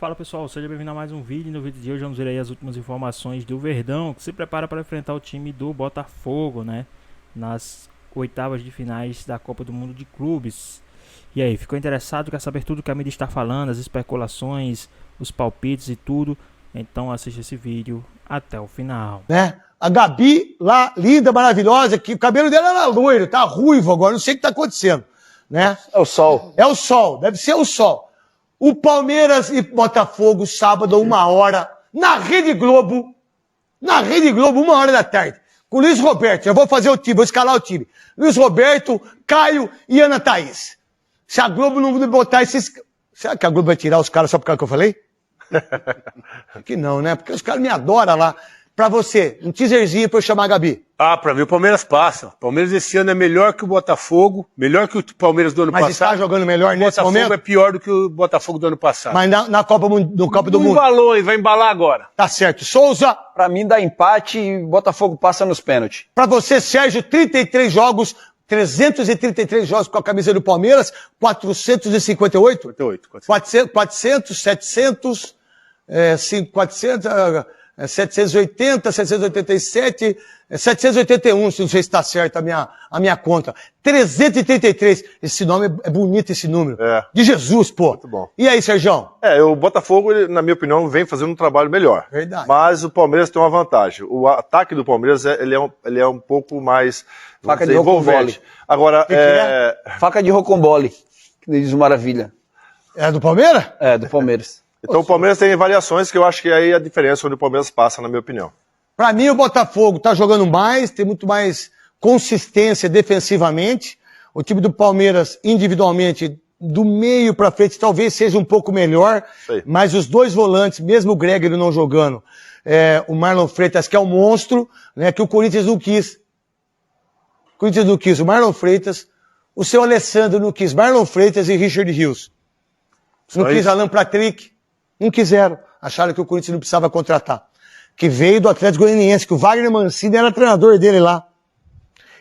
Fala pessoal, seja bem-vindo a mais um vídeo. No vídeo de hoje vamos ver aí as últimas informações do Verdão, que se prepara para enfrentar o time do Botafogo, né, nas oitavas de finais da Copa do Mundo de Clubes. E aí, ficou interessado? Quer saber tudo o que a mídia está falando, as especulações, os palpites e tudo? Então assista esse vídeo até o final. Né? A Gabi lá, linda, maravilhosa, que o cabelo dela era loiro, tá ruivo agora, não sei o que tá acontecendo, né? É o sol. É o sol, deve ser o sol. O Palmeiras e Botafogo, sábado, 1h, na Rede Globo, 1h da tarde, com o Luiz Roberto. Eu vou fazer o time, vou escalar o time. Luiz Roberto, Caio e Ana Thaís. Se a Globo não botar esses... Será que a Globo vai tirar os caras só por causa que eu falei? Acho que não, né? Porque os caras me adoram lá. Pra você, um teaserzinho pra eu chamar a Gabi. Ah, pra mim o Palmeiras passa. O Palmeiras esse ano é melhor que o Botafogo, melhor que o Palmeiras do ano Mas passado. está jogando melhor O nesse Botafogo momento? é pior do que o Botafogo do ano passado. Mas na Copa, no Copa do Não Mundo. embalou e vai embalar agora. Tá certo. Souza, Pra mim dá empate e Botafogo passa nos pênaltis. pra você, Sérgio, 33 jogos, 333 jogos com a camisa do Palmeiras, 458? 400, 700, 780, 787, 781, se não sei se está certo a minha conta. 333, esse nome é bonito, esse número. É. De Jesus, pô. Muito bom. E aí, Sérgio? O Botafogo, ele, na minha opinião, vem fazendo um trabalho melhor. Verdade. Mas o Palmeiras tem uma vantagem. O ataque do Palmeiras, ele é um pouco mais Faca de envolvente. rocambole. Agora, Que é? Faca de rocambole, que diz o Maravilha. É do Palmeiras? É, do Palmeiras. então o Palmeiras tem variações que eu acho que aí é a diferença onde o Palmeiras passa, na minha opinião. Pra mim, o Botafogo tá jogando mais, tem muito mais consistência defensivamente. O time do Palmeiras, individualmente, do meio pra frente, talvez seja um pouco melhor. Sei. Mas os dois volantes, mesmo o Gregory não jogando, o Marlon Freitas, que é um monstro, né, que o Corinthians não quis. O Corinthians não quis o Marlon Freitas, o seu Alessandro não quis Marlon Freitas e Richard Rios. Não quis isso? Alan Patrick, não quiseram. Acharam que o Corinthians não precisava contratar. Que veio do Atlético Goianiense, que o Wagner Mancini era treinador dele lá.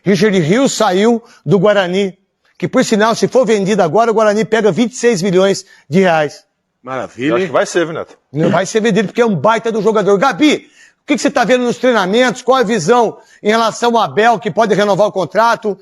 Richard Rios saiu do Guarani, que por sinal, se for vendido agora, o Guarani pega 26 milhões de reais. Eu Maravilha. acho que vai ser, viu, Neto? Não vai ser vendido porque é um baita do jogador. Gabi, o que você está vendo nos treinamentos? Qual a visão em relação ao Abel, que pode renovar o contrato?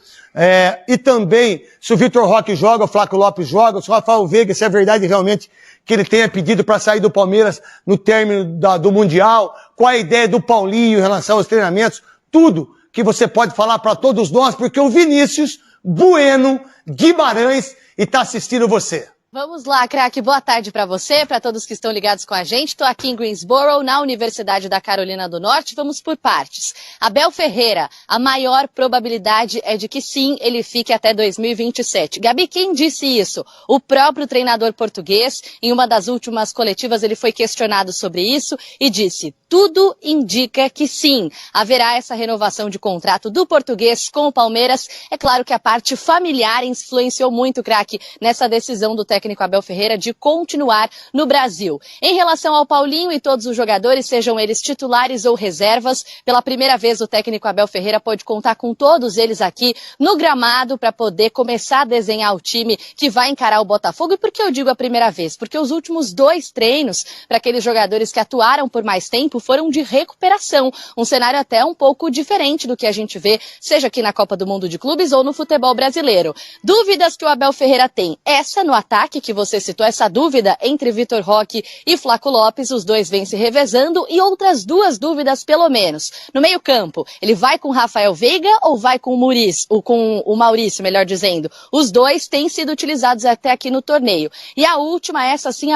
E também, se o Vitor Roque joga, o Flávio Lopes joga, se o Rafael Veiga, se é verdade realmente que ele tenha pedido para sair do Palmeiras no término do Mundial, qual a ideia do Paulinho em relação aos treinamentos, tudo que você pode falar para todos nós, porque o Vinícius Bueno Guimarães está assistindo você. Vamos lá, craque. Boa tarde para você, para todos que estão ligados com a gente. Estou aqui em Greensboro, na Universidade da Carolina do Norte. Vamos por partes. Abel Ferreira, a maior probabilidade é de que sim, ele fique até 2027. Gabi, quem disse isso? O próprio treinador português. Em uma das últimas coletivas, ele foi questionado sobre isso e disse: tudo indica que sim, haverá essa renovação de contrato do português com o Palmeiras. É claro que a parte familiar influenciou muito, craque, nessa decisão do técnico Abel Ferreira de continuar no Brasil. Em relação ao Paulinho e todos os jogadores, sejam eles titulares ou reservas, pela primeira vez o técnico Abel Ferreira pode contar com todos eles aqui no gramado para poder começar a desenhar o time que vai encarar o Botafogo. E por que eu digo a primeira vez? Porque os últimos 2 treinos para aqueles jogadores que atuaram por mais tempo foram de recuperação. Um cenário até um pouco diferente do que a gente vê, seja aqui na Copa do Mundo de Clubes ou no futebol brasileiro. Dúvidas que o Abel Ferreira tem? Essa no ataque que você citou, essa dúvida entre Vitor Roque e Flávio Lopes, os dois vêm se revezando, e outras 2 dúvidas pelo menos. No meio campo, ele vai com Rafael Veiga ou vai com o Maurício, melhor dizendo? Os dois têm sido utilizados até aqui no torneio. E a última, essa sim,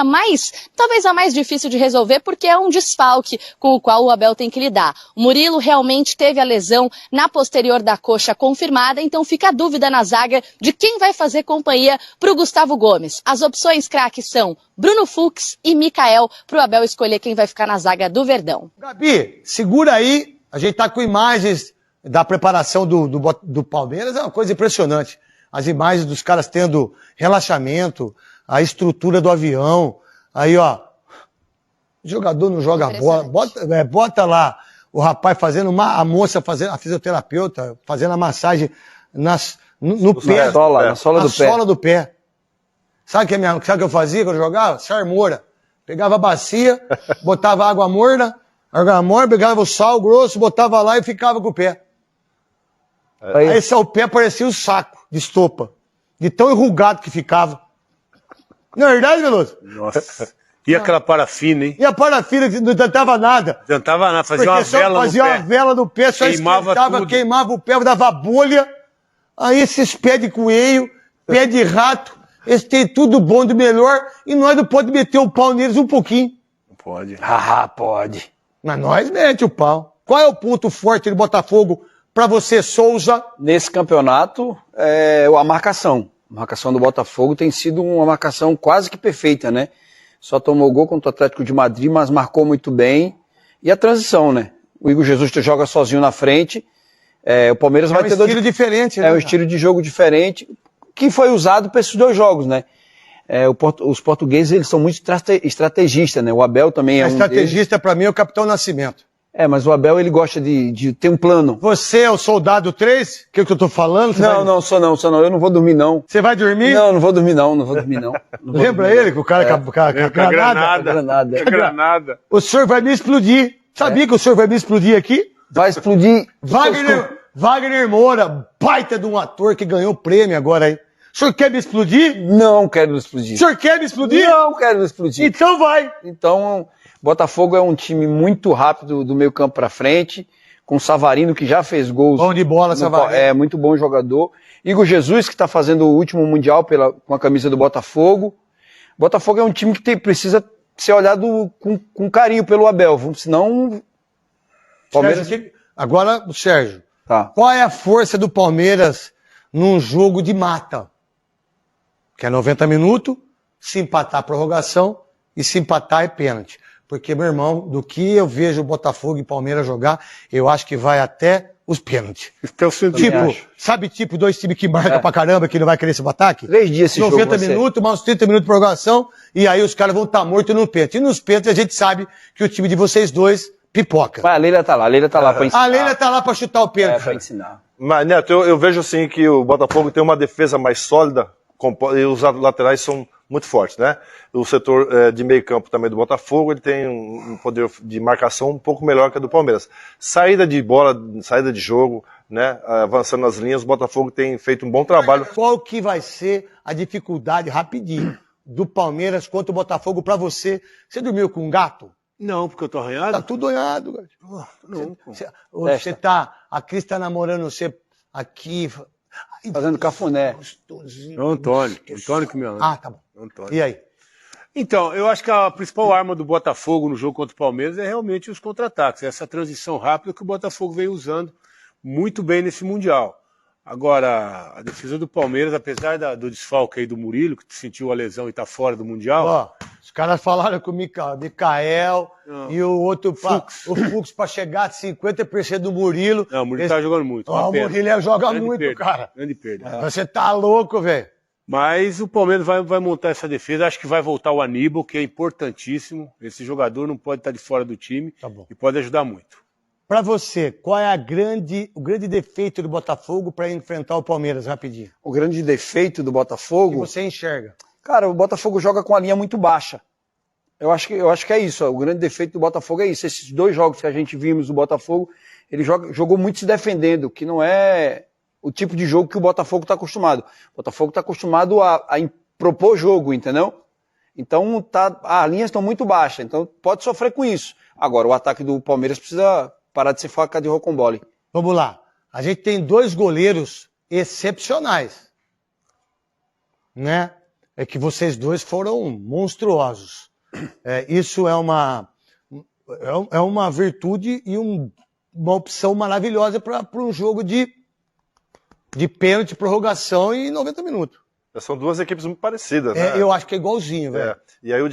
talvez a mais difícil de resolver, porque é um desfalque com o qual o Abel tem que lidar. O Murilo realmente teve a lesão na posterior da coxa confirmada, então fica a dúvida na zaga de quem vai fazer companhia para o Gustavo Gomes. As opções, craque, são Bruno Fux e Mikael, para o Abel escolher quem vai ficar na zaga do Verdão. Gabi, segura aí, a gente tá com imagens da preparação do Palmeiras, é uma coisa impressionante. As imagens dos caras tendo relaxamento, a estrutura do avião, aí ó, o jogador não joga bola, bota lá o rapaz fazendo, a moça fazendo, a fisioterapeuta fazendo a massagem no pé, Na sola do pé. sola do pé. Sabe o que eu fazia quando eu jogava? Sarmora. Pegava a bacia, botava água morna, pegava o sal grosso, botava lá e ficava com o pé. Aí o pé parecia um saco de estopa, de tão enrugado que ficava. Não é verdade, Veloso? Nossa. E aquela parafina, hein? E a parafina que não adiantava nada. Não adiantava nada, fazia Porque uma vela no fazia pé. uma vela no pé, só Queimava esquentava, tudo. queimava o pé, dava bolha. Aí esses pés de coelho, pé de rato, eles têm tudo bom de melhor e nós não podemos meter o pau neles um pouquinho. Não pode. Ah, pode. Mas nós mete o pau. Qual é o ponto forte do Botafogo pra você, Souza? Nesse campeonato, a marcação. A marcação do Botafogo tem sido uma marcação quase que perfeita, né? Só tomou gol contra o Atlético de Madrid, mas marcou muito bem. E a transição, né? O Igor Jesus joga sozinho na frente. O Palmeiras vai ter Um estilo diferente, né? É um estilo de jogo diferente, que foi usado para esses dois jogos, né? Os portugueses, eles são muito estrategistas, né? O Abel também é um estrategista, pra mim, é o Capitão Nascimento. mas o Abel, ele gosta de ter um plano. Você é o soldado 3? Que é o que eu tô falando? Sou não. Eu não vou dormir, não. Você vai dormir? Não vou dormir, não. Lembra ele que o cara com a granada? Granada. O senhor vai me explodir. Sabia que o senhor vai me explodir aqui? Vai explodir. Wagner Moura, baita de um ator que ganhou prêmio agora aí. O senhor quer me explodir? Não quero explodir. O senhor quer me explodir? Não quero explodir. Então vai. Então, Botafogo é um time muito rápido do meio campo para frente, com o Savarino, que já fez gols. Bom de bola, Savarino. É muito bom jogador. Igor Jesus, que está fazendo o último Mundial com a camisa do Botafogo. Botafogo é um time que precisa ser olhado com carinho pelo Abel, senão... Palmeiras... Agora, Sérgio, Tá. qual é a força do Palmeiras num jogo de mata? Que é 90 minutos, se empatar a prorrogação e se empatar é pênalti. Porque, meu irmão, do que eu vejo o Botafogo e Palmeiras jogar, eu acho que vai até os pênaltis. Então, Sabe dois times que marcam pra caramba, que não vai querer esse ataque? 3 dias esse jogo 90 vai ser. minutos, mais uns 30 minutos de prorrogação, e aí os caras vão estar mortos no pênalti. E nos pênaltis a gente sabe que o time de vocês dois pipoca. Mas a Leila tá lá pra ensinar. A Leila tá lá pra chutar o pênalti. Pra ensinar. Mas, Neto, eu vejo assim que o Botafogo tem uma defesa mais sólida e os laterais são muito fortes, né? O setor de meio campo também do Botafogo, ele tem um poder de marcação um pouco melhor que a do Palmeiras. Saída de bola, saída de jogo, né? Avançando nas linhas, o Botafogo tem feito um bom trabalho. Qual que vai ser a dificuldade, rapidinho, do Palmeiras contra o Botafogo pra você? Você dormiu com um gato? Não, porque eu tô arranhado. Tá tudo olhado, cara. Não, pô. Você tá, a Cris tá namorando você aqui. Fazendo cafuné. Gostosinho. É o Antônio que me ama. Ah, tá bom. Antônio. E aí? Então, eu acho que a principal arma do Botafogo no jogo contra o Palmeiras é realmente os contra-ataques, essa transição rápida que o Botafogo vem usando muito bem nesse Mundial. Agora, a defesa do Palmeiras, apesar do desfalque aí do Murilo, que sentiu a lesão e está fora do Mundial... Ó, os caras falaram com o Mikael e o outro, o Fux, para chegar a 50% do Murilo. Não, o Murilo tá jogando muito. Ó, o Murilo joga Grande muito, perda, cara. Grande perda. Você tá louco, velho. Mas o Palmeiras vai montar essa defesa. Acho que vai voltar o Aníbal, que é importantíssimo. Esse jogador não pode estar de fora do time e pode ajudar muito. Pra você, qual é o grande defeito do Botafogo para enfrentar o Palmeiras, rapidinho? O grande defeito do Que Botafogo... você enxerga. Cara, o Botafogo joga com a linha muito baixa. Eu acho que é isso. O grande defeito do Botafogo é isso. Esses 2 jogos que a gente vimos do Botafogo, ele jogou muito se defendendo, que não é o tipo de jogo que o Botafogo está acostumado. O Botafogo está acostumado a propor jogo, entendeu? Então, as linhas estão muito baixas. Então, pode sofrer com isso. Agora, o ataque do Palmeiras precisa parar de ser faca de rocambole. Vamos lá. A gente tem 2 goleiros excepcionais. Né? É que vocês dois foram monstruosos. Isso é uma virtude e uma opção maravilhosa para um jogo de pênalti, prorrogação e 90 minutos. São 2 equipes muito parecidas, né? Eu acho que é igualzinho, velho.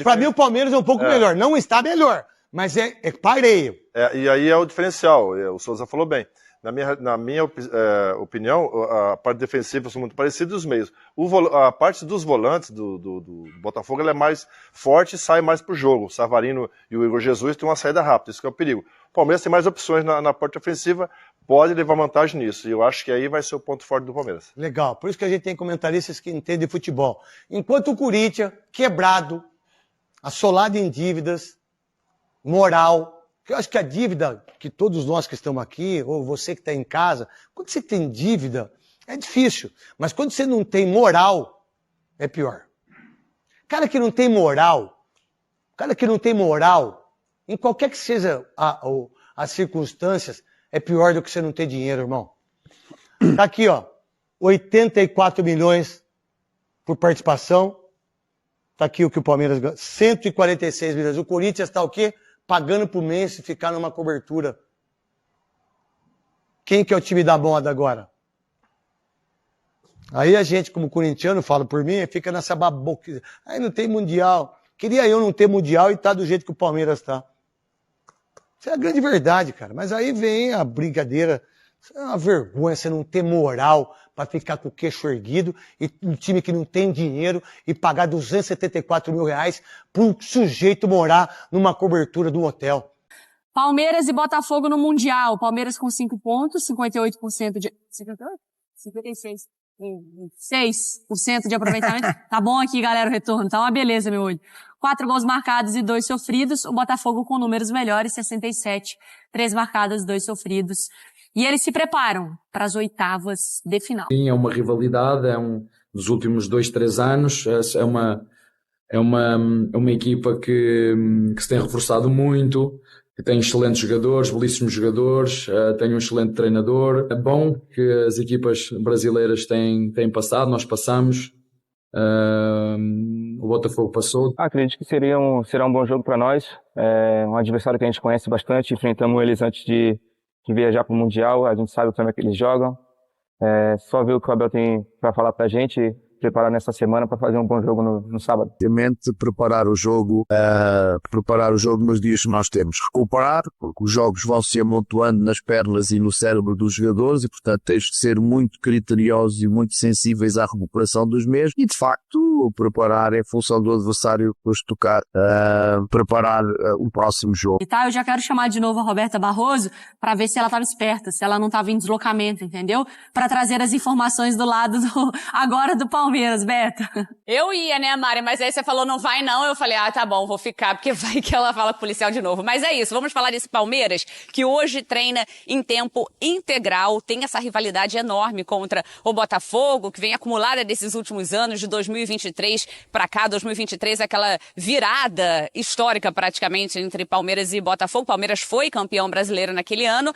Para mim o Palmeiras é um pouco melhor. Não está melhor, mas é pareio. E aí é o diferencial, o Souza falou bem. Na minha opinião, a parte defensiva são muito parecidas dos meios. A parte dos volantes do Botafogo ela é mais forte e sai mais pro jogo. O Savarino e o Igor Jesus têm uma saída rápida, isso que é o perigo. O Palmeiras tem mais opções na parte ofensiva, pode levar vantagem nisso. E eu acho que aí vai ser o ponto forte do Palmeiras. Legal, por isso que a gente tem comentaristas que entendem de futebol. Enquanto o Corinthians, quebrado, assolado em dívidas, moral. Eu acho que a dívida que todos nós que estamos aqui, ou você que está em casa, quando você tem dívida, é difícil. Mas quando você não tem moral, é pior. Cara que não tem moral, em qualquer que seja as circunstâncias, é pior do que você não ter dinheiro, irmão. Tá aqui, ó, 84 milhões por participação. Tá aqui o que o Palmeiras ganha, 146 milhões. O Corinthians tá o quê? Pagando por mês se ficar numa cobertura. Quem que é o time da moda agora? Aí a gente, como corintiano, fala por mim, fica nessa baboca. Aí não tem mundial. Queria eu não ter mundial e tá do jeito que o Palmeiras tá. Isso é a grande verdade, cara. Mas aí vem a brincadeira. Isso é uma vergonha você não ter moral para ficar com o queixo erguido e um time que não tem dinheiro e pagar 274 mil reais para um sujeito morar numa cobertura de um hotel. Palmeiras e Botafogo no Mundial. Palmeiras com 5 pontos, 58% de... 56%. 6% de aproveitamento. Tá bom aqui, galera, o retorno. Tá uma beleza, meu olho. 4 gols marcados e 2 sofridos. O Botafogo com números melhores, 67. 3 marcadas, 2 sofridos. E eles se preparam para as oitavas de final. Sim, é uma rivalidade, dos últimos 2-3 anos, é uma equipa que se tem reforçado muito, que tem excelentes jogadores, belíssimos jogadores, tem um excelente treinador. É bom que as equipas brasileiras têm passado, nós passamos, o Botafogo passou. Acredito que será um bom jogo para nós, um adversário que a gente conhece bastante, enfrentamos eles antes de viajar para o Mundial, a gente sabe como é que eles jogam. Só ver o que o Abel tem para falar para a gente, preparar nessa semana para fazer um bom jogo no sábado. Obviamente, preparar o jogo nos dias que nós temos. Recuperar, porque os jogos vão se amontoando nas pernas e no cérebro dos jogadores e, portanto, tens que ser muito criteriosos e muito sensíveis à recuperação dos mesmos e, de facto, preparar em função do adversário que depois tocar, preparar o próximo jogo. E tá, eu já quero chamar de novo a Roberta Barroso para ver se ela estava esperta, se ela não estava em deslocamento, entendeu? Para trazer as informações do lado agora do Palmeiras, Beto. Eu ia, né, Mari? Mas aí você falou, não vai não. Eu falei, tá bom, vou ficar, porque vai que ela fala com o policial de novo. Mas é isso, vamos falar desse Palmeiras, que hoje treina em tempo integral, tem essa rivalidade enorme contra o Botafogo, que vem acumulada desses últimos anos, de 2023 para cá. 2023 é aquela virada histórica, praticamente, entre Palmeiras e Botafogo. Palmeiras foi campeão brasileiro naquele ano.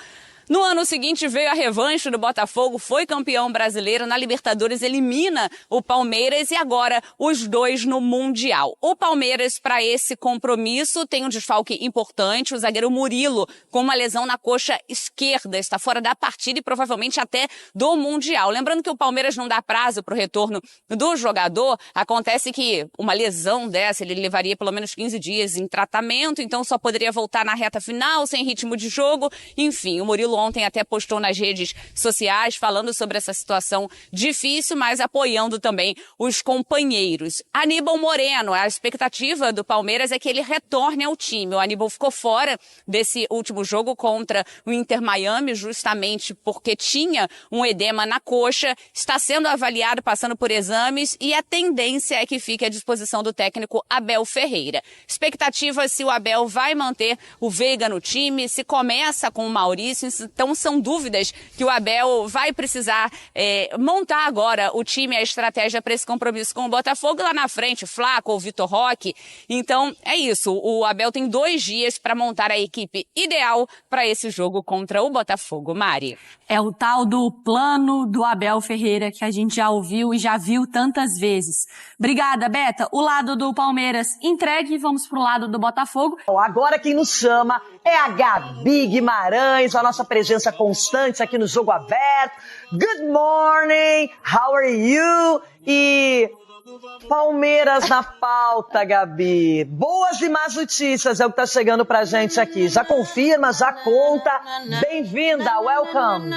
No ano seguinte veio a revanche do Botafogo, foi campeão brasileiro, na Libertadores elimina o Palmeiras e agora os dois no Mundial. O Palmeiras, para esse compromisso, tem um desfalque importante, o zagueiro Murilo, com uma lesão na coxa esquerda, está fora da partida e provavelmente até do Mundial. Lembrando que o Palmeiras não dá prazo para o retorno do jogador, acontece que uma lesão dessa, ele levaria pelo menos 15 dias em tratamento, então só poderia voltar na reta final, sem ritmo de jogo, enfim, o Murilo ontem até postou nas redes sociais falando sobre essa situação difícil, mas apoiando também os companheiros. Aníbal Moreno, a expectativa do Palmeiras é que ele retorne ao time. O Aníbal ficou fora desse último jogo contra o Inter Miami, justamente porque tinha um edema na coxa, está sendo avaliado, passando por exames, e a tendência é que fique à disposição do técnico Abel Ferreira. Expectativa se o Abel vai manter o Veiga no time, se começa com o Maurício. Então são dúvidas que o Abel vai precisar montar agora o time, a estratégia para esse compromisso com o Botafogo. Lá na frente, Flaco ou Vitor Roque. Então é isso, o Abel tem 2 dias para montar a equipe ideal para esse jogo contra o Botafogo. Mari. É o tal do plano do Abel Ferreira que a gente já ouviu e já viu tantas vezes. Obrigada, Beta. O lado do Palmeiras entregue, vamos pro lado do Botafogo. Agora quem nos chama é a Gabi Guimarães, a nossa presença constante aqui no Jogo Aberto. Good morning, how are you? E Palmeiras na pauta, Gabi. Boas e más notícias é o que tá chegando pra gente aqui. Já confirma, já conta. Bem-vinda, welcome.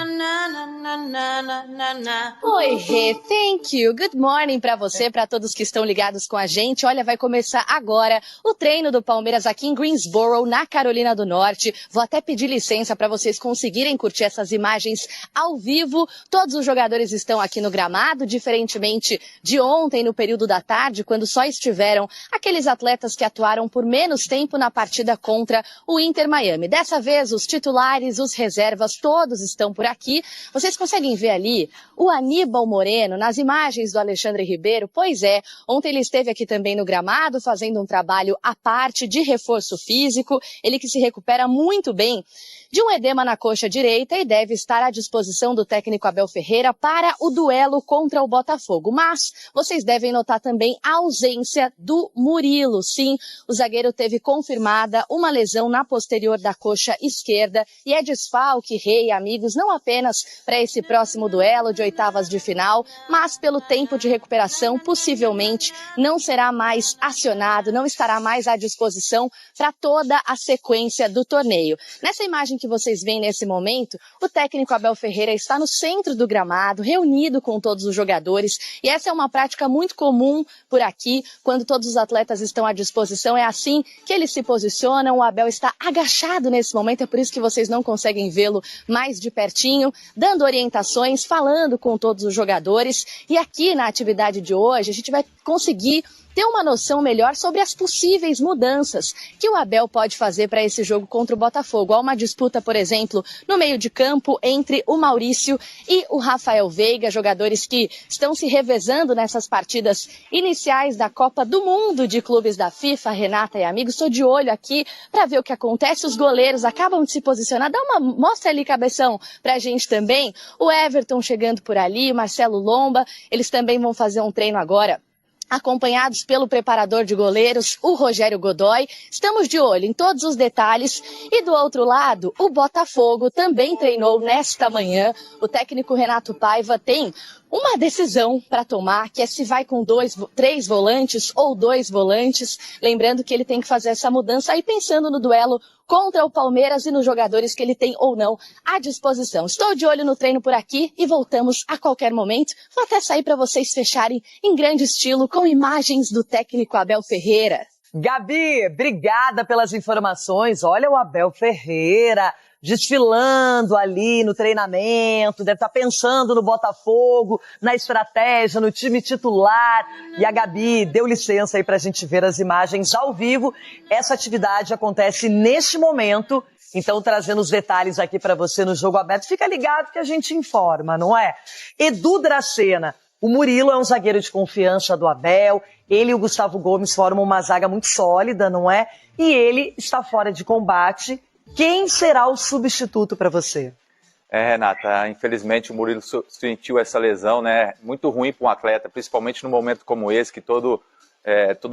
Oi, Rê, thank you. Good morning pra você, pra todos que estão ligados com a gente. Olha, vai começar agora o treino do Palmeiras aqui em Greensboro, na Carolina do Norte. Vou até pedir licença pra vocês conseguirem curtir essas imagens ao vivo. Todos os jogadores estão aqui no gramado, diferentemente de ontem, no período da tarde, quando só estiveram aqueles atletas que atuaram por menos tempo na partida contra o Inter Miami. Dessa vez, os titulares, os reservas, todos estão por aqui. Vocês conseguem ver ali o Aníbal Moreno nas imagens do Alexandre Ribeiro? Pois é, ontem ele esteve aqui também no gramado, fazendo um trabalho à parte de reforço físico. Ele que se recupera muito bem de um edema na coxa direita e deve estar à disposição do técnico Abel Ferreira para o duelo contra o Botafogo. Mas vocês devem notar também a ausência do Murilo. Sim, o zagueiro teve confirmada uma lesão na posterior da coxa esquerda e é desfalque, Rei, amigos, não apenas para esse próximo duelo de oitavas de final, mas pelo tempo de recuperação, possivelmente não será mais acionado, não estará mais à disposição para toda a sequência do torneio. Nessa imagem que vocês veem nesse momento, o técnico Abel Ferreira está no centro do gramado, reunido com todos os jogadores, e essa é uma prática muito comum por aqui, quando todos os atletas estão à disposição, é assim que eles se posicionam. O Abel está agachado nesse momento, é por isso que vocês não conseguem vê-lo mais de pertinho, dando orientações, falando com todos os jogadores, e aqui na atividade de hoje a gente vai conseguir ter uma noção melhor sobre as possíveis mudanças que o Abel pode fazer para esse jogo contra o Botafogo. Há uma disputa, por exemplo, no meio de campo entre o Maurício e o Rafael Veiga, jogadores que estão se revezando nessas partidas iniciais da Copa do Mundo de Clubes da FIFA. Renata e amigos, estou de olho aqui para ver o que acontece. Os goleiros acabam de se posicionar. Mostra ali, cabeção, para a gente também. O Everton chegando por ali, o Marcelo Lomba, eles também vão fazer um treino agora, acompanhados pelo preparador de goleiros, o Rogério Godoy. Estamos de olho em todos os detalhes. E do outro lado, o Botafogo também treinou nesta manhã. O técnico Renato Paiva tem uma decisão para tomar, que é se vai com 3 volantes ou 2 volantes. Lembrando que ele tem que fazer essa mudança aí pensando no duelo contra o Palmeiras e nos jogadores que ele tem ou não à disposição. Estou de olho no treino por aqui e voltamos a qualquer momento. Vou até sair para vocês fecharem em grande estilo com imagens do técnico Abel Ferreira. Gabi, obrigada pelas informações. Olha o Abel Ferreira desfilando ali no treinamento, deve estar pensando no Botafogo, na estratégia, no time titular. E a Gabi deu licença aí pra gente ver as imagens ao vivo. Essa atividade acontece neste momento, então trazendo os detalhes aqui pra você no Jogo Aberto. Fica ligado que a gente informa, não é? Edu Dracena, o Murilo é um zagueiro de confiança do Abel, ele e o Gustavo Gomes formam uma zaga muito sólida, não é? E ele está fora de combate. Quem será o substituto para você? Renata, infelizmente o Murilo sentiu essa lesão, né? Muito ruim para um atleta, principalmente num momento como esse, que todo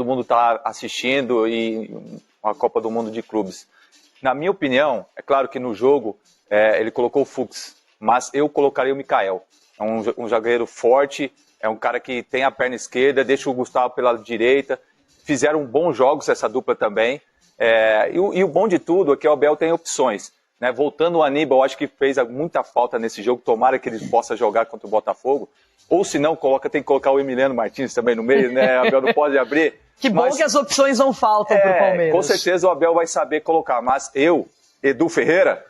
mundo está assistindo e uma Copa do Mundo de Clubes. Na minha opinião, é claro que no jogo ele colocou o Fux, mas eu colocaria o Mikael. É um zagueiro forte, é um cara que tem a perna esquerda, deixa o Gustavo pela direita. Fizeram bons jogos essa dupla também. E o bom de tudo é que o Abel tem opções, né? Voltando o Aníbal, acho que fez muita falta nesse jogo, tomara que ele possa jogar contra o Botafogo, ou se não, tem que colocar o Emiliano Martins também no meio, né? O Abel não pode abrir. Que bom que as opções não faltam para o Palmeiras. Com certeza o Abel vai saber colocar, mas eu, Edu Ferreira,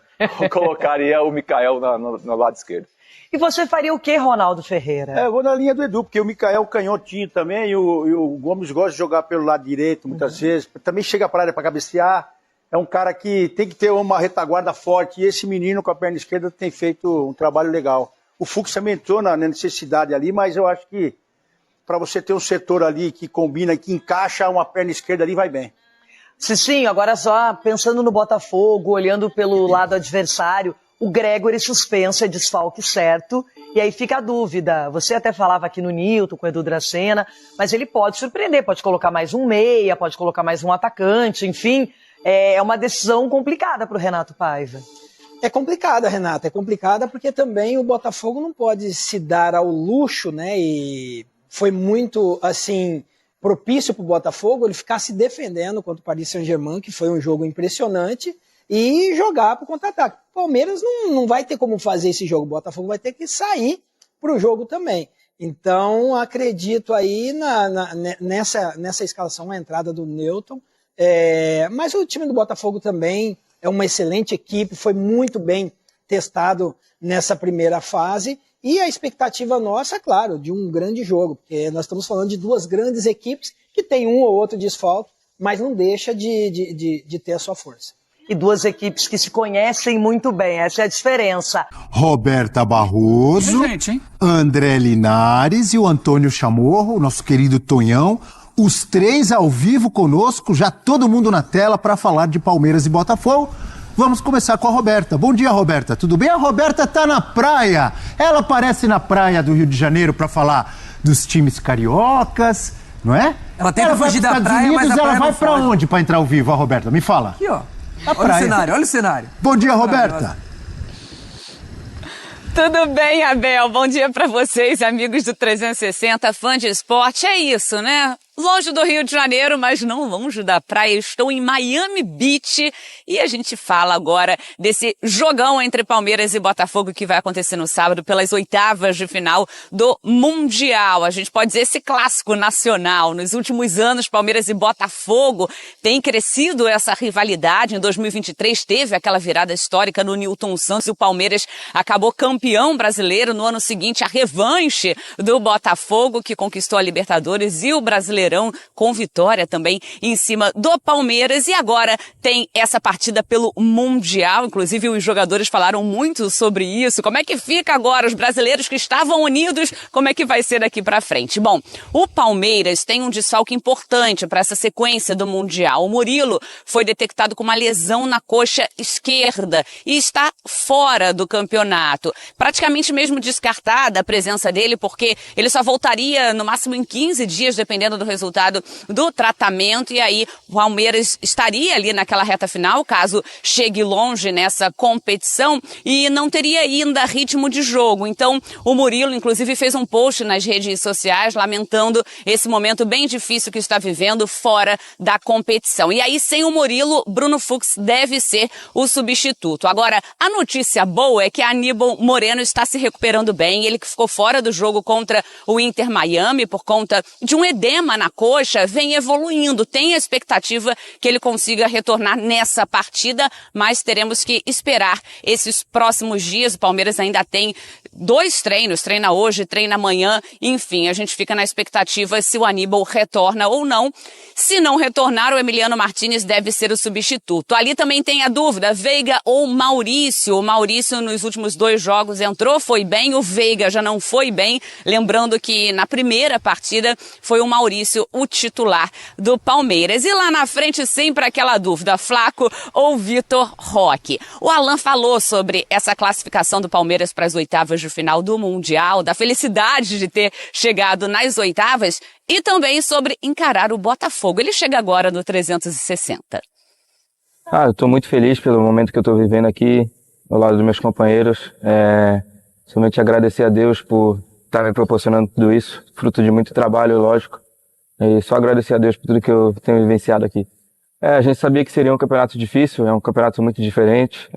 colocaria o Mikael no lado esquerdo. E você faria o que, Ronaldo Ferreira? Eu vou na linha do Edu, porque o Mikael canhotinho também, e o Gomes gosta de jogar pelo lado direito muitas vezes, também chega para a área para cabecear, é um cara que tem que ter uma retaguarda forte, e esse menino com a perna esquerda tem feito um trabalho legal. O Fux também entrou na necessidade ali, mas eu acho que para você ter um setor ali que combina, que encaixa uma perna esquerda ali, vai bem. Cicinho, agora só pensando no Botafogo, olhando pelo lado adversário, o Gregory suspenso é desfalque certo, e aí fica a dúvida. Você até falava aqui no Nilton com o Edu Dracena, mas ele pode surpreender, pode colocar mais um meia, pode colocar mais um atacante, enfim, é uma decisão complicada para o Renato Paiva. É complicada, Renata, é complicada porque também o Botafogo não pode se dar ao luxo, né, e foi muito, assim, propício para o Botafogo ele ficar se defendendo contra o Paris Saint-Germain, que foi um jogo impressionante, e jogar para o contra-ataque. O Palmeiras não vai ter como fazer esse jogo. O Botafogo vai ter que sair para o jogo também. Então, acredito aí nessa escalação, a entrada do Newton. Mas o time do Botafogo também é uma excelente equipe, foi muito bem testado nessa primeira fase E a expectativa nossa, claro, de um grande jogo, porque nós estamos falando de duas grandes equipes que tem um ou outro desfalque, mas não deixa de ter a sua força. E duas equipes que se conhecem muito bem, essa é a diferença. Roberta Barroso, André Linares e o Antônio Chamorro, nosso querido Tonhão, os três ao vivo conosco, já todo mundo na tela para falar de Palmeiras e Botafogo. Vamos começar com a Roberta. Bom dia, Roberta. Tudo bem? A Roberta tá na praia. Ela aparece na praia do Rio de Janeiro para falar dos times cariocas, não é? Ela tenta fugir da praia, mas a praia ela vai não para foge. onde para entrar ao vivo, a Roberta? Me fala. Aqui, ó. A Olha praia. o cenário, olha o cenário. Bom dia, Roberta. Tudo bem, Abel? Bom dia para vocês, amigos do 360, fã de esporte. É isso, né? Longe do Rio de Janeiro, mas não longe da praia. Estou em Miami Beach e a gente fala agora desse jogão entre Palmeiras e Botafogo que vai acontecer no sábado pelas oitavas de final do Mundial. A gente pode dizer esse clássico nacional. Nos últimos anos, Palmeiras e Botafogo têm crescido essa rivalidade. Em 2023 teve aquela virada histórica no Newton Santos e o Palmeiras acabou campeão brasileiro. No ano seguinte, a revanche do Botafogo, que conquistou a Libertadores e o Brasileirão com vitória também em cima do Palmeiras. E agora tem essa partida pelo Mundial. Inclusive, os jogadores falaram muito sobre isso. Como é que fica agora os brasileiros que estavam unidos? Como é que vai ser daqui para frente? Bom, o Palmeiras tem um desfalque importante para essa sequência do Mundial. O Murilo foi detectado com uma lesão na coxa esquerda e está fora do campeonato. Praticamente mesmo descartada a presença dele, porque ele só voltaria no máximo em 15 dias, dependendo do resultado do tratamento, e aí o Palmeiras estaria ali naquela reta final, caso chegue longe nessa competição, e não teria ainda ritmo de jogo. Então, o Murilo, inclusive, fez um post nas redes sociais lamentando esse momento bem difícil que está vivendo fora da competição. E aí, sem o Murilo, Bruno Fux deve ser o substituto. Agora, a notícia boa é que Aníbal Moreno está se recuperando bem. Ele que ficou fora do jogo contra o Inter Miami por conta de um edema na coxa, vem evoluindo. Tem a expectativa que ele consiga retornar nessa partida, mas teremos que esperar esses próximos dias. O Palmeiras ainda tem 2 treinos, treina hoje, treina amanhã, enfim, a gente fica na expectativa se o Aníbal retorna ou não. Se não retornar, o Emiliano Martínez deve ser o substituto. Ali também tem a dúvida, Veiga ou Maurício. O Maurício nos últimos 2 jogos entrou, foi bem, o Veiga já não foi bem, lembrando que na primeira partida foi o Maurício o titular do Palmeiras. E lá na frente sempre aquela dúvida, Flaco ou Vitor Roque. O Alan falou sobre essa classificação do Palmeiras para as oitavas de final do Mundial, da felicidade de ter chegado nas oitavas e também sobre encarar o Botafogo. Ele chega agora no 360. Eu estou muito feliz pelo momento que eu estou vivendo aqui, ao lado dos meus companheiros. Somente agradecer a Deus por estar me proporcionando tudo isso, fruto de muito trabalho, lógico. E só agradecer a Deus por tudo que eu tenho vivenciado aqui. A gente sabia que seria um campeonato difícil, é um campeonato muito diferente,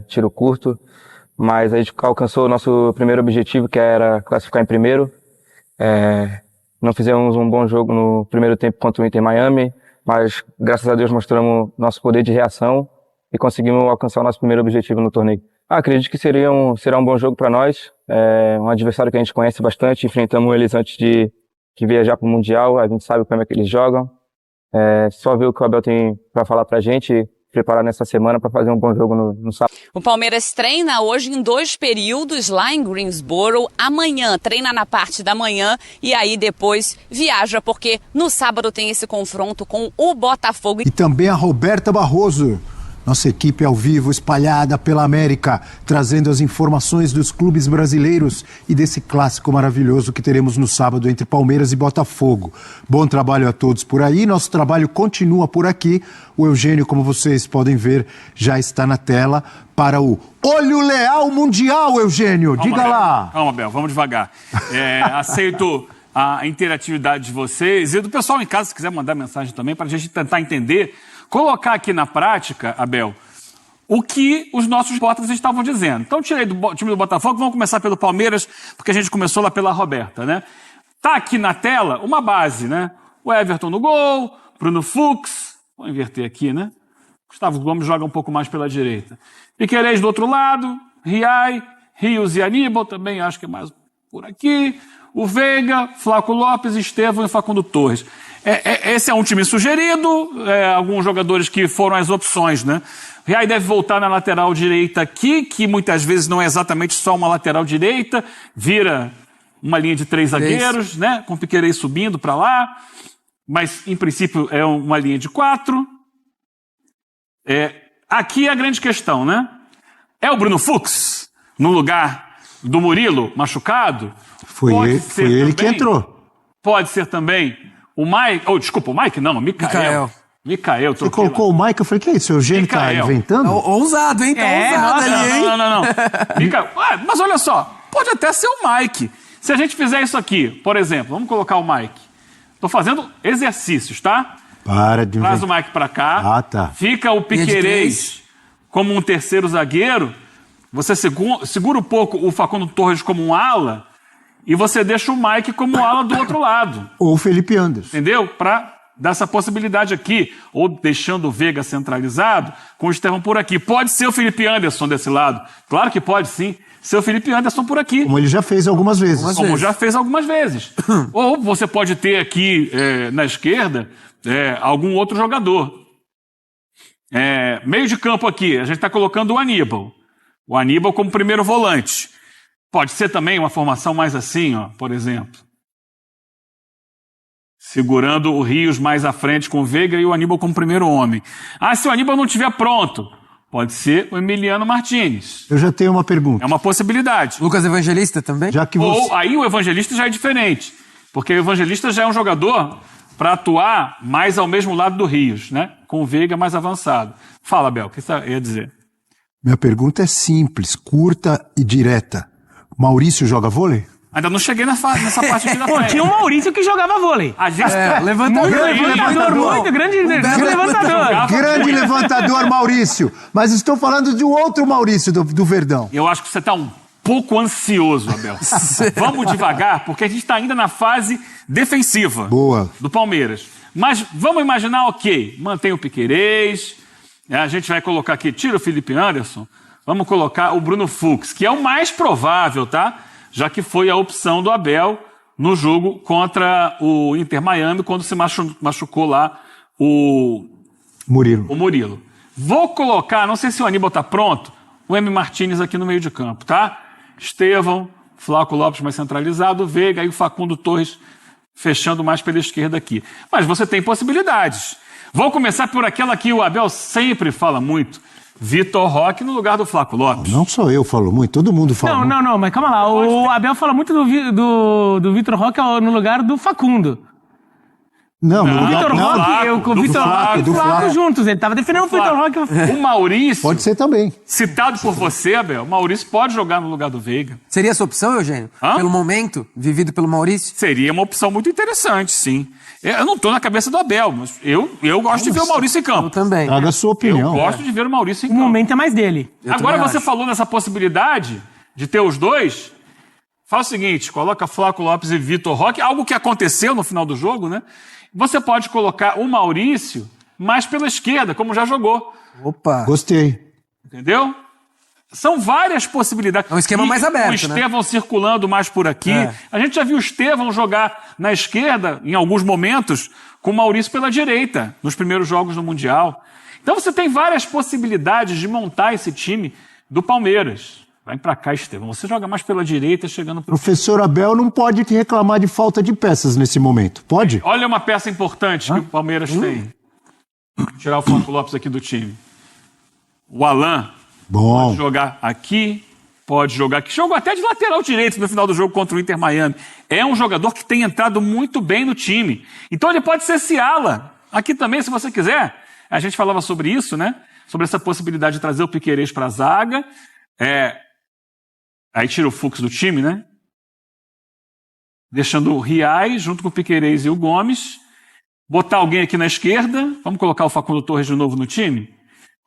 tiro curto, mas a gente alcançou o nosso primeiro objetivo, que era classificar em primeiro. Não fizemos um bom jogo no primeiro tempo contra o Inter Miami, mas graças a Deus mostramos nosso poder de reação e conseguimos alcançar o nosso primeiro objetivo no torneio. Acredito que será um bom jogo para nós, um adversário que a gente conhece bastante, enfrentamos eles antes de viajar para o Mundial, a gente sabe como é que eles jogam. Só ver o que o Abel tem para falar para a gente, preparar nessa semana para fazer um bom jogo no sábado. O Palmeiras treina hoje em 2 períodos lá em Greensboro. Amanhã treina na parte da manhã e aí depois viaja, porque no sábado tem esse confronto com o Botafogo. E também a Roberta Barroso. Nossa equipe ao vivo, espalhada pela América, trazendo as informações dos clubes brasileiros e desse clássico maravilhoso que teremos no sábado entre Palmeiras e Botafogo. Bom trabalho a todos por aí, nosso trabalho continua por aqui. O Eugênio, como vocês podem ver, já está na tela para o Olho Leal Mundial, Eugênio. Diga lá. Calma, Bel, vamos devagar. Aceito a interatividade de vocês e do pessoal em casa, se quiser mandar mensagem também, para a gente tentar entender, colocar aqui na prática, Abel, o que os nossos repórteres estavam dizendo. Então, tirei do time do Botafogo, vamos começar pelo Palmeiras, porque a gente começou lá pela Roberta, né? Tá aqui na tela uma base, né? O Everton no gol, Bruno Fux, vou inverter aqui, né? Gustavo Gomes joga um pouco mais pela direita. Piquerez do outro lado, Riai, Rios e Aníbal, também acho que é mais por aqui. O Veiga, Flaco Lopes, Estevão e Facundo Torres. Esse é um time sugerido, alguns jogadores que foram as opções, né? O Riai deve voltar na lateral direita aqui, que muitas vezes não é exatamente só uma lateral direita, vira uma linha de 3 zagueiros, né? Com o Piquerez subindo para lá, mas em princípio é uma linha de 4. Aqui é a grande questão, né? É o Bruno Fux no lugar do Murilo machucado? Foi ele que entrou. Pode ser também o Mike. Desculpa, o Mike não, o Mikael. Você colocou o Mike, eu falei, que é isso? O Eugênio tá inventando? Ousado, hein? Tá ousado ali, hein? Não. Mikael, mas olha só, pode até ser o Mike. Se a gente fizer isso aqui, por exemplo, vamos colocar o Mike. Tô fazendo exercícios, tá? Para de Traz o Mike pra cá. Tá. Fica o Piquerez como um terceiro zagueiro. Você segura um pouco o Facundo Torres como um ala e você deixa o Mike como ala do outro lado. Ou o Felipe Anderson. Entendeu? Pra dar essa possibilidade aqui. Ou deixando o Veiga centralizado com o Estevão por aqui. Pode ser o Felipe Anderson desse lado. Claro que pode, sim. Ser o Felipe Anderson por aqui. Como ele já fez algumas vezes. Já fez algumas vezes. Ou você pode ter aqui na esquerda algum outro jogador. Meio de campo aqui, a gente está colocando o Aníbal. O Aníbal como primeiro volante. Pode ser também uma formação mais assim, ó, por exemplo. Segurando o Rios mais à frente com o Veiga e o Aníbal como primeiro homem. Se o Aníbal não estiver pronto, pode ser o Emiliano Martínez. Eu já tenho uma pergunta. É uma possibilidade. Lucas Evangelista também? Ou aí o Evangelista já é diferente. Porque o Evangelista já é um jogador para atuar mais ao mesmo lado do Rios, né? Com o Veiga mais avançado. Fala, Bel, o que você ia dizer? Minha pergunta é simples, curta e direta. Maurício joga vôlei? Ainda não cheguei nessa parte aqui da frente. Tinha um Maurício que jogava vôlei. A gente... levantador. Grande levantador. Grande levantador, Maurício. Mas estou falando de um outro Maurício do Verdão. Eu acho que você está um pouco ansioso, Abel. Vamos devagar, porque a gente está ainda na fase defensiva do Palmeiras. Mas vamos imaginar, mantém o Piquerez, a gente vai colocar aqui, tira o Felipe Anderson, vamos colocar o Bruno Fux, que é o mais provável, tá? Já que foi a opção do Abel no jogo contra o Inter Miami, quando se machucou lá o Murilo. Vou colocar, não sei se o Aníbal está pronto, o M. Martínez aqui no meio de campo, tá? Estevão, Flaco Lopes mais centralizado, Veiga e o Facundo Torres fechando mais pela esquerda aqui. Mas você tem possibilidades. Vou começar por aquela que o Abel sempre fala muito. Vitor Roque no lugar do Flaco Lopes. Não só eu falo muito, todo mundo fala muito. Não, mas calma lá. O Abel fala muito do Vitor Roque no lugar do Facundo. Não, o Vitor Roque, o Vitor Roque e o Flaco juntos. Ele tava defendendo o Vitor Roque. O Maurício. Pode ser também. Citado por você, Abel, o Maurício pode jogar no lugar do Veiga. Seria essa opção, Eugênio? Pelo momento vivido pelo Maurício? Seria uma opção muito interessante, sim. Eu não tô na cabeça do Abel, mas eu gosto de ver o Maurício em campo. Eu também. Traga a sua opinião. Eu gosto de ver o Maurício em campo. O momento é mais dele. Agora você falou nessa possibilidade de ter os dois. Faz o seguinte, coloca Flaco Lopes e Vitor Roque, algo que aconteceu no final do jogo, né? Você pode colocar o Maurício mais pela esquerda, como já jogou. Opa! Gostei. Entendeu? São várias possibilidades. É um esquema mais aberto, o Estevão circulando mais por aqui. A gente já viu o Estevão jogar na esquerda, em alguns momentos, com o Maurício pela direita, nos primeiros jogos do Mundial. Então você tem várias possibilidades de montar esse time do Palmeiras. Vai pra cá, Estevão. Você joga mais pela direita, chegando pro... Professor Abel não pode reclamar de falta de peças nesse momento. Pode? Olha uma peça importante que o Palmeiras tem. Vou tirar o Flaco Lopes aqui do time. O Alan pode jogar aqui, pode jogar aqui. Jogou até de lateral direito no final do jogo contra o Inter Miami. É um jogador que tem entrado muito bem no time. Então ele pode ser esse ala. Aqui também, se você quiser. A gente falava sobre isso, né? Sobre essa possibilidade de trazer o Piquerez pra zaga. Aí tira o Fux do time, né? Deixando o Riai junto com o Piquerez e o Gomes. Botar alguém aqui na esquerda. Vamos colocar o Facundo Torres de novo no time?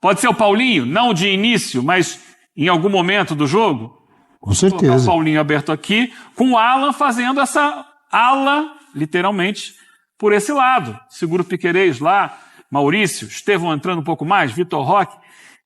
Pode ser o Paulinho, não de início, mas em algum momento do jogo. Com certeza. Colocar o Paulinho aberto aqui, com o Alan fazendo essa ala, literalmente, por esse lado. Segura o Piquerez lá, Maurício, Estevão entrando um pouco mais, Vitor Roque.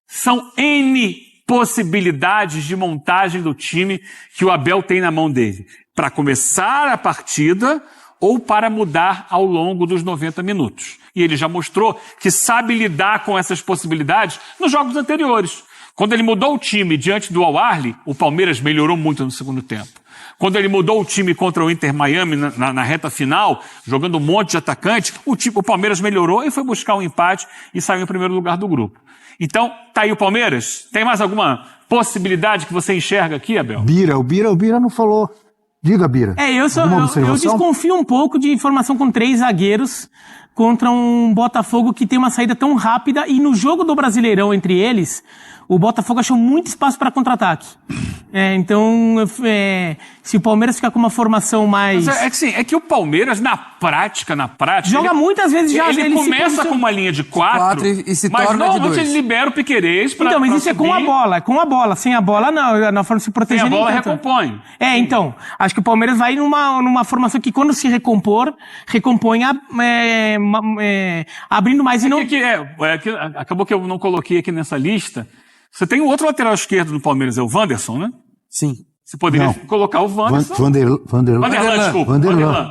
São N possibilidades de montagem do time que o Abel tem na mão dele, para começar a partida ou para mudar ao longo dos 90 minutos. E ele já mostrou que sabe lidar com essas possibilidades nos jogos anteriores. Quando ele mudou o time diante do Al-Ahly, o Palmeiras melhorou muito no segundo tempo. Quando ele mudou o time contra o Inter Miami na reta final, jogando um monte de atacante, o Palmeiras melhorou e foi buscar um empate e saiu em primeiro lugar do grupo. Então, tá aí o Palmeiras. Tem mais alguma possibilidade que você enxerga aqui, Abel? O Bira não falou. Diga, Bira. Eu desconfio um pouco de formação com 3 zagueiros contra um Botafogo que tem uma saída tão rápida, e no jogo do Brasileirão entre eles, o Botafogo achou muito espaço para contra-ataque. Então, se o Palmeiras ficar com uma formação mais... Mas é que o Palmeiras, na prática... Joga muitas vezes já... Ele começa com uma linha de 4 e se mas torna normalmente de 2. ele libera o Piquerez para... Então, mas isso subir. É com a bola. Sem a bola, não. Na forma de se proteger... Sem a bola, recompõe. Então. Acho que o Palmeiras vai numa formação que, quando se recompõe abrindo mais e não... Acabou que eu não coloquei aqui nessa lista. Você tem o outro lateral esquerdo do Palmeiras, é o Wanderson, né? Sim. Você poderia colocar o Wanderson. Vanderlan.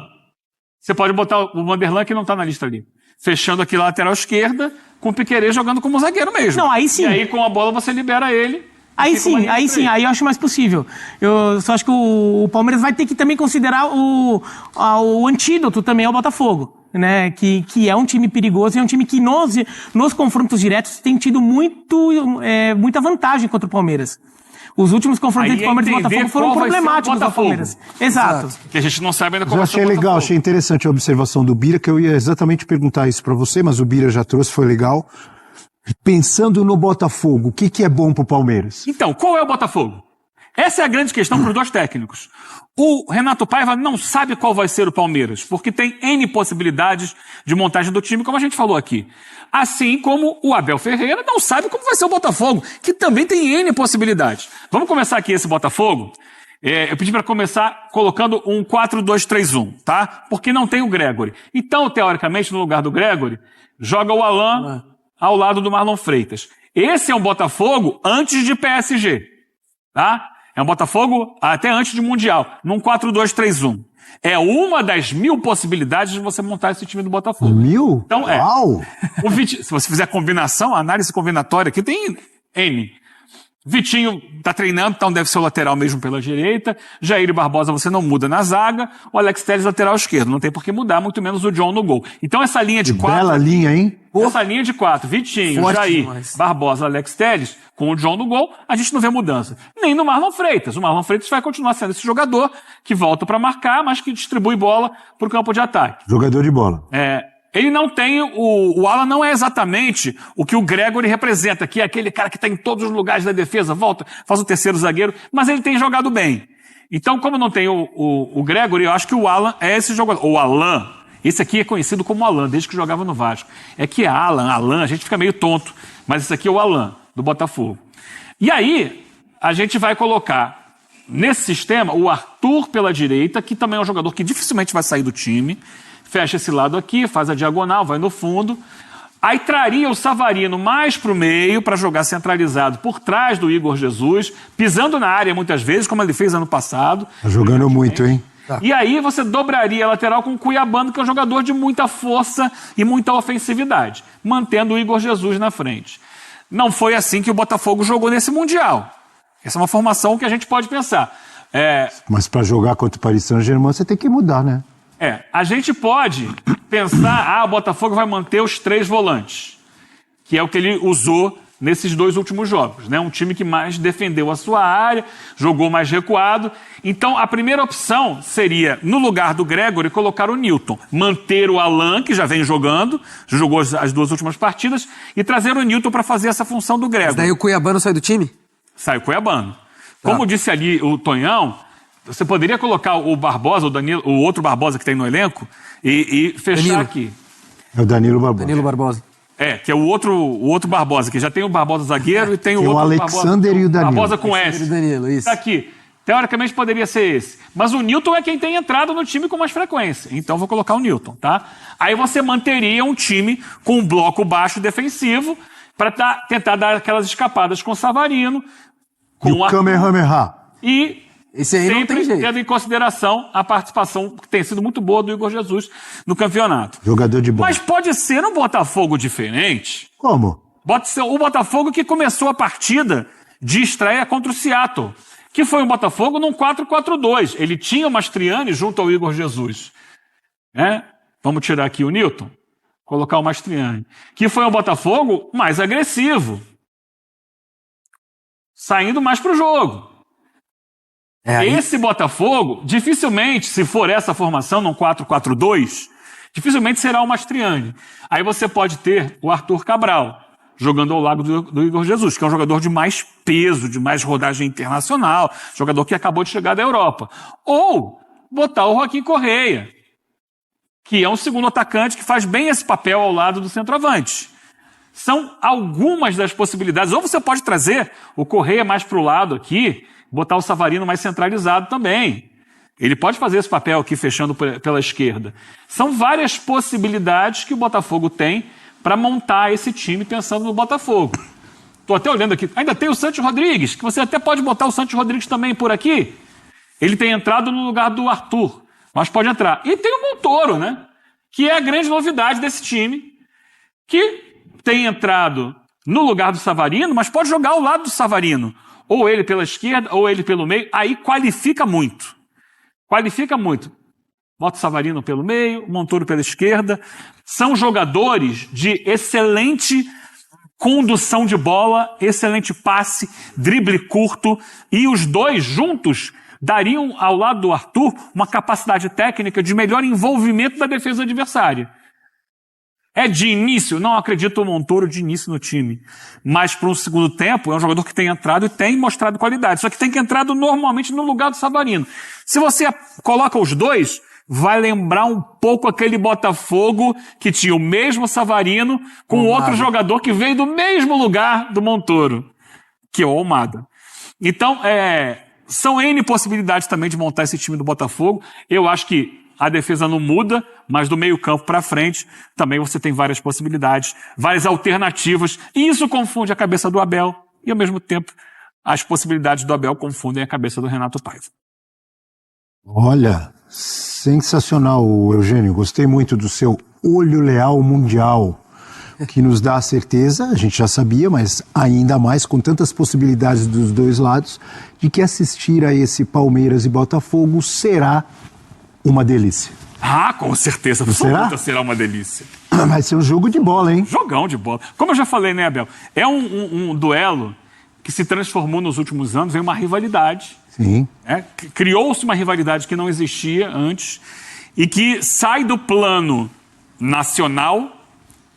Você pode botar o Vanderlan, que não tá na lista ali. Fechando aqui a lateral esquerda, com o Piquerez jogando como zagueiro mesmo. Não, aí sim. E aí, com a bola, você libera ele. Aí eu acho mais possível. Eu só acho que o Palmeiras vai ter que também considerar o antídoto também ao Botafogo, né? Que é um time perigoso, é um time que nos confrontos diretos tem tido muita vantagem contra o Palmeiras. Os últimos confrontos entre Palmeiras e Botafogo foram problemáticos para o Palmeiras. Exato. Que a gente não sabe ainda como eu achei legal, achei interessante a observação do Bira, que eu ia exatamente perguntar isso para você, mas o Bira já trouxe, foi legal. Pensando no Botafogo, o que é bom pro Palmeiras? Então, qual é o Botafogo? Essa é a grande questão para os dois técnicos. O Renato Paiva não sabe qual vai ser o Palmeiras, porque tem N possibilidades de montagem do time, como a gente falou aqui. Assim como o Abel Ferreira não sabe como vai ser o Botafogo, que também tem N possibilidades. Vamos começar aqui esse Botafogo? Eu pedi para começar colocando um 4-2-3-1, tá? Porque não tem o Gregori. Então, teoricamente, no lugar do Gregori, joga o Alan ao lado do Marlon Freitas. Esse é um Botafogo antes de PSG, tá? É um Botafogo até antes de Mundial, num 4-2-3-1. É uma das 1000 possibilidades de você montar esse time do Botafogo. 1000? Então, Uau! Se você fizer combinação, a análise combinatória aqui tem N. Vitinho tá treinando, então deve ser o lateral mesmo pela direita. Jair e Barbosa você não muda na zaga. O Alex Telles lateral esquerdo. Não tem por que mudar, muito menos o John no gol. Então essa linha de 4... Bela linha, hein? Essa linha de 4, Vitinho, Forte Jair, demais. Barbosa, Alex Telles, com o John no gol, a gente não vê mudança. Nem no Marlon Freitas. O Marlon Freitas vai continuar sendo esse jogador que volta para marcar, mas que distribui bola pro campo de ataque. Jogador de bola. Ele não tem, o Alan não é exatamente o que o Gregori representa, que é aquele cara que está em todos os lugares da defesa, volta, faz o terceiro zagueiro, mas ele tem jogado bem. Então, como não tem o Gregori, eu acho que o Alan é esse jogador. O Alan, esse aqui é conhecido como Alan, desde que jogava no Vasco. É que Alan, a gente fica meio tonto, mas esse aqui é o Alan, do Botafogo. E aí, a gente vai colocar nesse sistema o Arthur pela direita, que também é um jogador que dificilmente vai sair do time. Fecha esse lado aqui, faz a diagonal, vai no fundo. Aí traria o Savarino mais para o meio para jogar centralizado por trás do Igor Jesus, pisando na área muitas vezes, como ele fez ano passado. Tá jogando muito, hein? E aí você dobraria a lateral com o Cuiabano, que é um jogador de muita força e muita ofensividade, mantendo o Igor Jesus na frente. Não foi assim que o Botafogo jogou nesse Mundial. Essa é uma formação que a gente pode pensar. Mas para jogar contra o Paris Saint-Germain você tem que mudar, né? A gente pode pensar, o Botafogo vai manter os 3 volantes, que é o que ele usou nesses 2 últimos jogos, né? Um time que mais defendeu a sua área, jogou mais recuado. Então, a primeira opção seria, no lugar do Gregori, colocar o Newton, manter o Alan, que já vem jogando, jogou as 2 últimas partidas, e trazer o Newton para fazer essa função do Gregori. Mas daí o Cuiabano sai do time? Sai o Cuiabano. Como disse ali o Tonhão, você poderia colocar o Barbosa, o outro Barbosa que tem no elenco, e fechar Danilo. aqui. É o Danilo Barbosa. Danilo Barbosa. Que é o outro Barbosa, que já tem o Barbosa zagueiro e tem o outro Alexander Barbosa, e o Danilo. Barbosa com S. Danilo, isso. Tá aqui. Teoricamente poderia ser esse. Mas o Newton é quem tem entrado no time com mais frequência. Então vou colocar o Newton, tá? Aí você manteria um time com um bloco baixo defensivo para tentar dar aquelas escapadas com o Savarino, com E o Kamehameha. e Esse aí não sempre tem jeito. tendo em consideração a participação que tem sido muito boa do Igor Jesus no campeonato. Jogador de bola. Mas pode ser um Botafogo diferente. Como? Pode ser o Botafogo que começou a partida de estreia contra o Seattle, que foi um Botafogo num 4-4-2. Ele tinha o Mastriani junto ao Igor Jesus. Vamos tirar aqui o Newton, colocar o Mastriani. Que foi um Botafogo mais agressivo, saindo mais para o jogo. Esse Botafogo, dificilmente, se for essa formação, num 4-4-2, dificilmente será o Mastriani. Aí você pode ter o Arthur Cabral, jogando ao lado do Igor Jesus, que é um jogador de mais peso, de mais rodagem internacional, jogador que acabou de chegar da Europa. Ou botar o Joaquim Correia, que é um segundo atacante que faz bem esse papel ao lado do centroavante. São algumas das possibilidades. Ou você pode trazer o Correia mais para o lado aqui, botar o Savarino mais centralizado também. Ele pode fazer esse papel aqui fechando pela esquerda. São várias possibilidades que o Botafogo tem para montar esse time pensando no Botafogo. Estou até olhando aqui. Ainda tem o Santos Rodrigues, que você até pode botar o Santos Rodrigues também por aqui. Ele tem entrado no lugar do Arthur, mas pode entrar. E tem o Montoro, né? Que é a grande novidade desse time, que tem entrado no lugar do Savarino, mas pode jogar ao lado do Savarino. Ou ele pela esquerda, ou ele pelo meio. Aí qualifica muito. Qualifica muito. Bota o Savarino pelo meio, o Montoro pela esquerda. São jogadores de excelente condução de bola, excelente passe, drible curto. E os dois juntos dariam ao lado do Arthur uma capacidade técnica de melhor envolvimento da defesa adversária. É de início? Não acredito o Montoro de início no time. Mas para um segundo tempo, é um jogador que tem entrado e tem mostrado qualidade. Só que tem que entrar normalmente no lugar do Savarino. Se você coloca os dois, vai lembrar um pouco aquele Botafogo que tinha o mesmo Savarino com outro jogador que veio do mesmo lugar do Montoro, que é o Almada. Então, são N possibilidades também de montar esse time do Botafogo. Eu acho que a defesa não muda, mas do meio campo para frente também você tem várias possibilidades, várias alternativas, e isso confunde a cabeça do Abel, e ao mesmo tempo as possibilidades do Abel confundem a cabeça do Renato Paiva. Olha, sensacional, Eugênio. Gostei muito do seu olho leal mundial, que nos dá a certeza, a gente já sabia, mas ainda mais com tantas possibilidades dos dois lados, de que assistir a esse Palmeiras e Botafogo será uma delícia. Ah, com certeza absoluta será uma delícia. Vai ser um jogo de bola, hein? Jogão de bola. Como eu já falei, né, Abel? É um duelo que se transformou nos últimos anos em uma rivalidade. Sim. Criou-se uma rivalidade que não existia antes e que sai do plano nacional,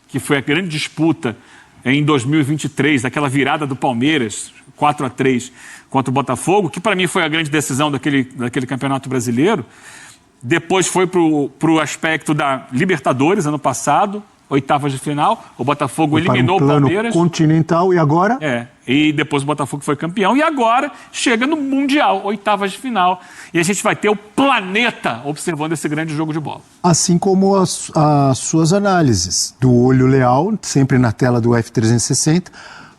que foi a grande disputa em 2023, daquela virada do Palmeiras, 4-3 contra o Botafogo, que para mim foi a grande decisão daquele campeonato brasileiro. Depois foi para o aspecto da Libertadores, ano passado, oitavas de final. O Botafogo eliminou o Palmeiras. Continental, e agora? E depois o Botafogo foi campeão. E agora chega no Mundial, oitavas de final. E a gente vai ter o planeta observando esse grande jogo de bola. Assim como as suas análises do olho leal, sempre na tela do F360.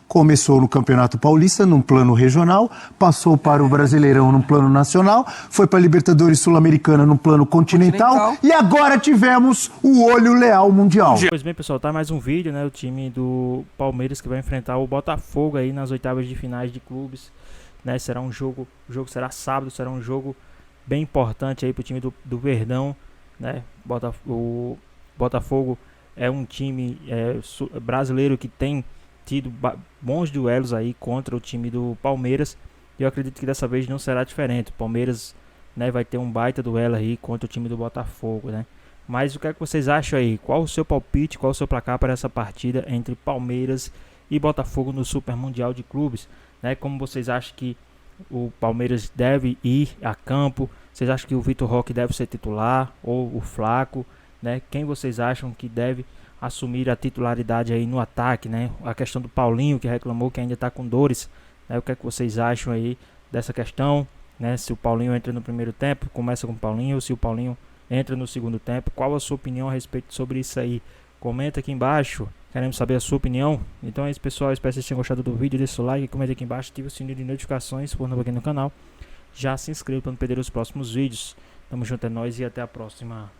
Começou no Campeonato Paulista, num plano regional, passou para o Brasileirão num plano nacional, foi para a Libertadores Sul-Americana num plano continental, e agora tivemos o olho leal mundial. Pois bem, pessoal, tá mais um vídeo, né? O time do Palmeiras que vai enfrentar o Botafogo aí nas oitavas de finais de clubes, né? Será o jogo será sábado, será um jogo bem importante aí pro time do Verdão, né? O Botafogo é um time brasileiro que tem tido bons duelos aí contra o time do Palmeiras, e eu acredito que dessa vez não será diferente. O Palmeiras, né, vai ter um baita duelo aí contra o time do Botafogo, né? Mas o que é que vocês acham aí? Qual o seu palpite, qual o seu placar para essa partida entre Palmeiras e Botafogo no Super Mundial de Clubes, né? Como vocês acham que o Palmeiras deve ir a campo? Vocês acham que o Vitor Roque deve ser titular ou o Flaco, né? Quem vocês acham que deve assumir a titularidade aí no ataque, né? A questão do Paulinho, que reclamou que ainda está com dores, né? O que é que vocês acham aí dessa questão, né? Se o Paulinho entra no primeiro tempo, começa com o Paulinho, ou se o Paulinho entra no segundo tempo, qual a sua opinião a respeito sobre isso aí? Comenta aqui embaixo. Queremos saber a sua opinião. Então é isso, pessoal. Espero que vocês tenham gostado do vídeo. Deixa o like, comenta aqui embaixo, ativa o sininho de notificações, se for novo aqui no canal. Já se inscreva para não perder os próximos vídeos. Tamo junto, é nóis e até a próxima.